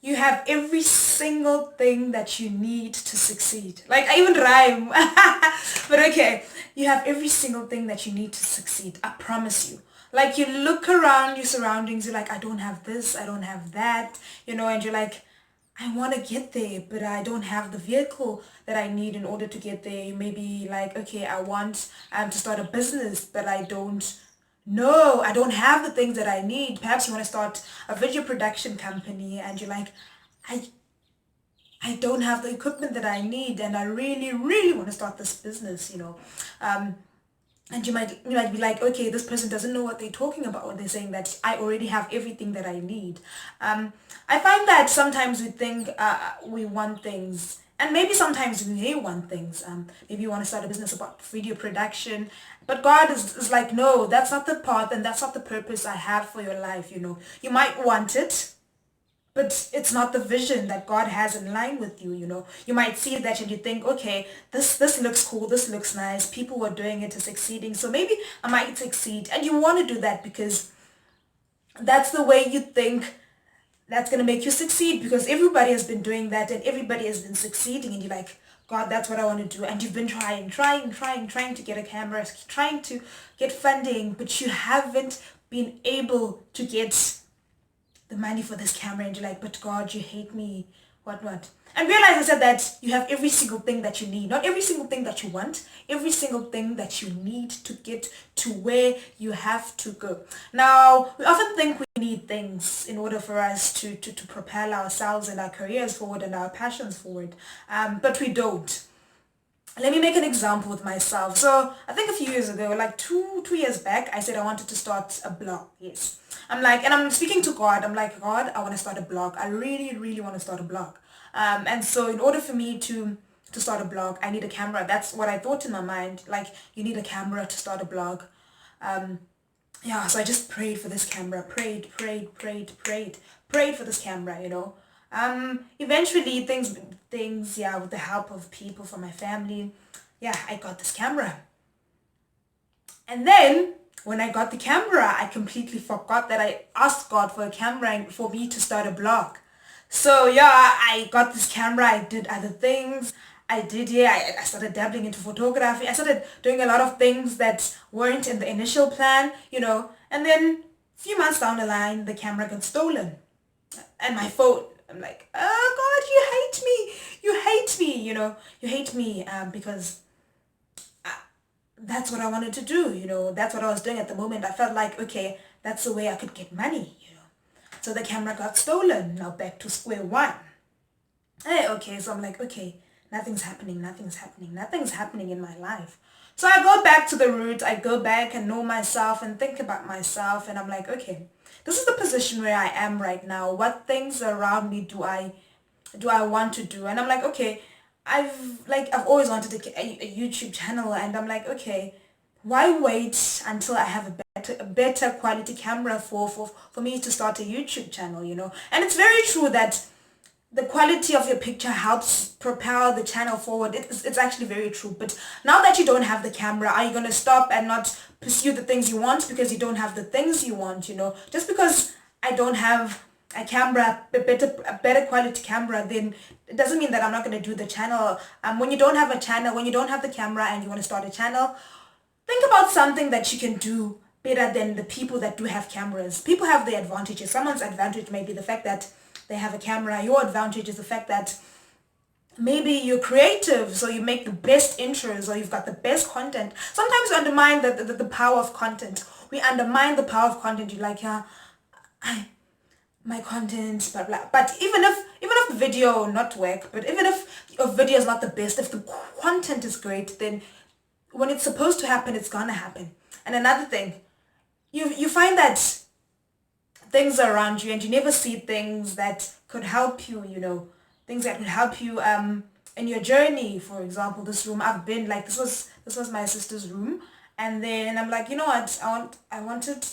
you have every single thing that you need to succeed. Like, I even rhyme. But okay, you have every single thing that you need to succeed. I promise you. Like, you look around your surroundings, you're like, I don't have this, I don't have that, and you're like, I want to get there, but I don't have the vehicle that I need in order to get there. You may be like, okay, I want to start a business, but I don't know. I don't have the things that I need. Perhaps you want to start a video production company and you're like, I I don't have the equipment that I need and I really, really want to start this business. Um, and you might be like, okay, this person doesn't know what they're talking about when they're saying that I already have everything that I need. I find that sometimes we think we want things, and maybe sometimes we may want things. Maybe you want to start a business about video production, but God is like, no, that's not the path and that's not the purpose I have for your life. You might want it, but it's not the vision that God has in line with you. You might see that and you think, okay, this looks cool, this looks nice, people are doing it, is succeeding, so maybe I might succeed. And you want to do that because that's the way you think that's going to make you succeed, because everybody has been doing that and everybody has been succeeding, and you're like, God, that's what I want to do. And you've been trying to get a camera, trying to get funding, but you haven't been able to get the money for this camera, and you're like, but God, you hate me, what? And realize I said that you have every single thing that you need, not every single thing that you want, every single thing that you need to get to where you have to go. Now, we often think we need things in order for us to propel ourselves and our careers forward and our passions forward, but we don't. Let me make an example with myself. So I think a few years ago, like two years back, I said I wanted to start a blog. Yes. I'm like, and I'm speaking to God. I'm like, God, I want to start a blog. I really, really want to start a blog. And so in order for me to start a blog, I need a camera. That's what I thought in my mind. Like, you need a camera to start a blog. Yeah, so I just prayed for this camera. Prayed for this camera. Eventually things, yeah, with the help of people from my family, yeah, I got this camera. And then when I got the camera, I completely forgot that I asked God for a camera and for me to start a blog. So yeah, I got this camera, I did other things. I started dabbling into photography. I started doing a lot of things that weren't in the initial plan. And then a few months down the line, the camera got stolen. And my phone, I'm like, oh God, you hate me, you hate me because that's what I wanted to do, that's what I was doing at the moment. I felt like, okay, that's the way I could get money. So the camera got stolen, now back to square one. Okay, so I'm like, okay, nothing's happening in my life. So I go back to the roots, I go back and know myself and think about myself, and I'm like, okay, this is the position where I am right now. What things around me do I want to do? And I'm like, okay, I've always wanted a YouTube channel, and I'm like, okay, why wait until I have a better quality camera for me to start a YouTube channel? And it's very true that the quality of your picture helps propel the channel forward. It's actually very true. But now that you don't have the camera, are you going to stop and not pursue the things you want because you don't have the things you want? Just because I don't have a camera, a better quality camera, then it doesn't mean that I'm not going to do the channel. When you don't have a channel, when you don't have the camera and you want to start a channel, think about something that you can do better than the people that do have cameras. People have their advantages. Someone's advantage may be the fact that they have a camera. Your advantage is the fact that maybe you're creative, so you make the best intros, or you've got the best content. Sometimes we undermine the power of content. We undermine the power of content. You're like, yeah, my content, blah blah. But even if the video not work, but even if your video is not the best, if the content is great, then when it's supposed to happen, it's gonna happen. And another thing, you find that things are around you and you never see things that could help you, things that would help you in your journey. For example, this room I've been like, this was my sister's room, and then I'm like, you know what, I wanted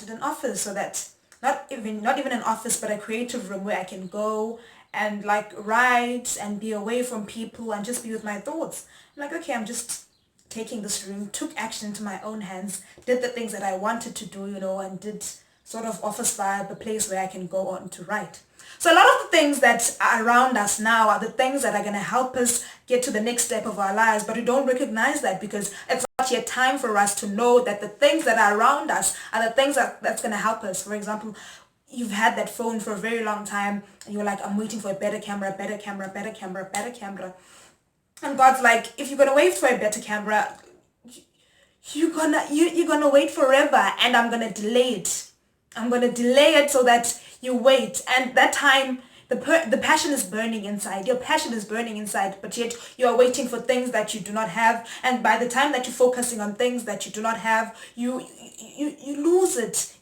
an office, so that not even an office, but a creative room where I can go and like write and be away from people and just be with my thoughts. I'm like, okay, I'm just taking this room, took action into my own hands, did the things that I wanted to do, and did sort of office vibe, a place where I can go on to write. So a lot of the things that are around us now are the things that are going to help us get to the next step of our lives, but we don't recognize that because it's not yet time for us to know that the things that are around us are the things that's going to help us. For example, you've had that phone for a very long time and you're like, I'm waiting for a better camera, better camera, better camera, better camera. And God's like, if you're going to wait for a better camera, you're gonna wait forever, and I'm gonna delay it. I'm gonna delay it so that you wait, and that time the passion is burning inside. Your passion is burning inside, but yet you are waiting for things that you do not have. And by the time that you're focusing on things that you do not have, you lose it.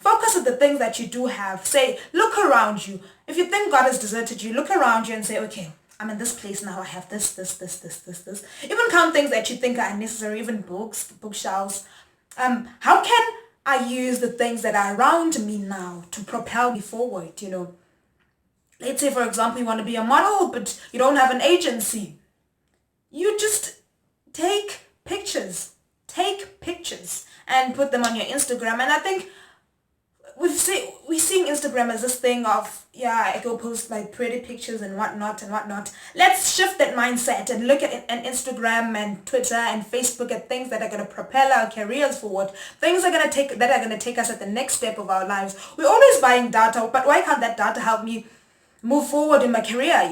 Focus on the things that you do have. Say, look around you. If you think God has deserted you, look around you and say, okay, I'm in this place now, I have this. Even count things that you think are unnecessary, even books, bookshelves. How can I use the things that are around me now to propel me forward, Let's say, for example, you want to be a model, but you don't have an agency. You just take pictures and put them on your Instagram. And I think we're seeing Instagram as this thing of, I go post like pretty pictures and whatnot. Let's shift that mindset and look at Instagram and Twitter and Facebook at things that are going to propel our careers forward. Things that are going to take us at the next step of our lives. We're always buying data, but why can't that data help me move forward in my career,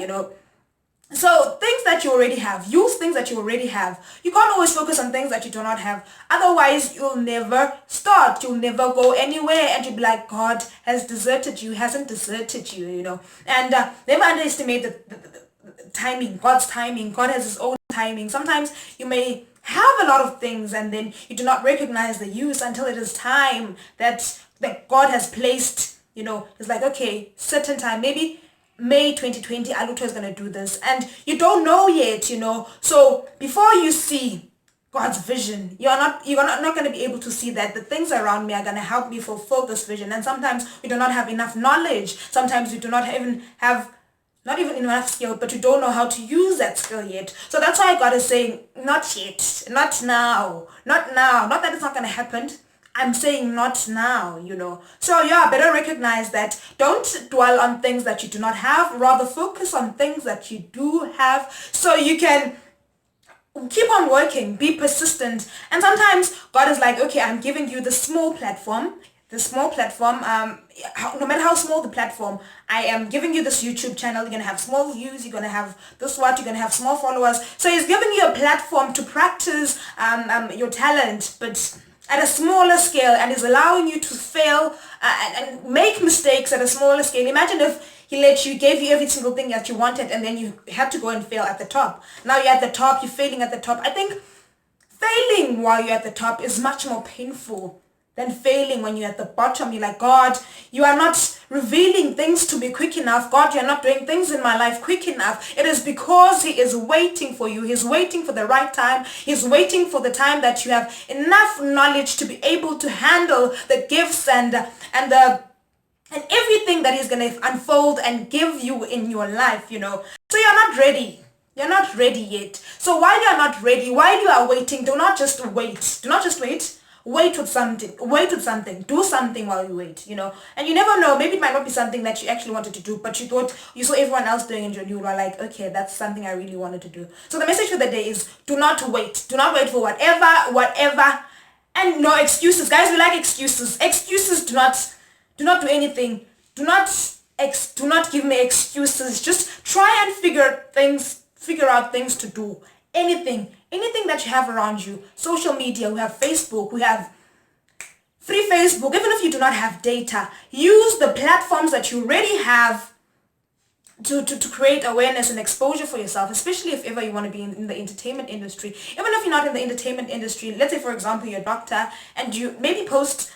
So things that you already have, use things that you already have. You can't always focus on things that you do not have. Otherwise, you'll never start. You'll never go anywhere. And you'll be like, God has deserted you, hasn't deserted you, And never underestimate the timing, God's timing. God has his own timing. Sometimes you may have a lot of things and then you do not recognize the use until it is time that God has placed, It's like, okay, certain time, maybe May 2020, Aluto is going to do this. And you don't know yet, So before you see God's vision, you're not going to be able to see that the things around me are going to help me fulfill this vision. And sometimes we do not have enough knowledge. Sometimes we do not even have, not even enough skill, but you don't know how to use that skill yet. So that's why God is saying, not yet, not now, not now. Not that it's not going to happen. I'm saying not now, So better recognize that. Don't dwell on things that you do not have. Rather focus on things that you do have so you can keep on working, be persistent. And sometimes God is like, okay, I'm giving you the small platform, no matter how small the platform, I am giving you this YouTube channel. You're going to have small views. You're going to have you're going to have small followers. So he's giving you a platform to practice your talent, but at a smaller scale, and is allowing you to fail and make mistakes at a smaller scale. Imagine if he gave you every single thing that you wanted, and then you had to go and fail at the top. Now you're at the top, you're failing at the top. I think failing while you're at the top is much more painful than failing when you're at the bottom. You're like, God, you are not revealing things to me quick enough. God, you're not doing things in my life quick enough. It is because he is waiting for you. He's waiting for the right time. He's waiting for the time that you have enough knowledge to be able to handle the gifts and everything that he's going to unfold and give you in your life, So you're not ready. You're not ready yet. So while you're not ready, while you are waiting, do not just wait. Do not just wait. Wait with something. Do something while you wait, And you never know, maybe it might not be something that you actually wanted to do, but you thought you saw everyone else doing it and you were like, okay, that's something I really wanted to do. So the message for the day is do not wait. Do not wait for whatever. And no excuses. Guys, we like excuses. Excuses do not do anything. Do not give me excuses. Just try and figure out things to do. Anything that you have around you. Social media, we have Facebook, we have free Facebook. Even if you do not have data, use the platforms that you already have to create awareness and exposure for yourself, especially if ever you want to be in the entertainment industry. Even if you're not in the entertainment industry, let's say, for example, you're a doctor and you maybe post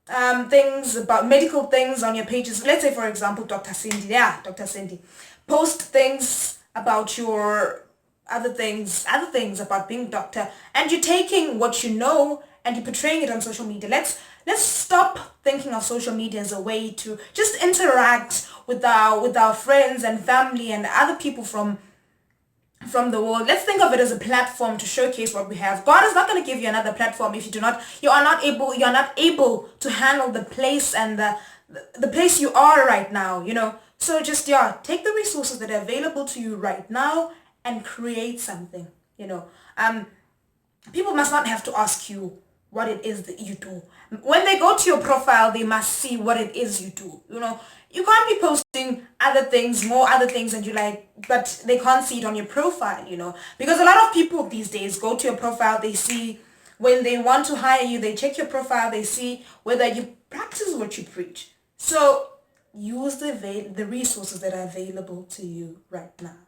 things about medical things on your pages. Let's say, for example, Dr. Cindy. Post things about your other things about being a doctor, and you're taking what you know and you're portraying it on social media. Let's stop thinking of social media as a way to just interact with our friends and family and other people from the world. Let's think of it as a platform to showcase what we have. God is not going to give you another platform if you are not able to handle the place and the place you are right now, So just, yeah, take the resources that are available to you right now and create something, you know. People must not have to ask you what it is that you do. When they go to your profile, they must see what it is you do. You know, you can't be posting other things, more other things, and you like, but they can't see it on your profile, you know, because a lot of people these days go to your profile, they see when they want to hire you, they check your profile, they see whether you practice what you preach. So use the resources that are available to you right now.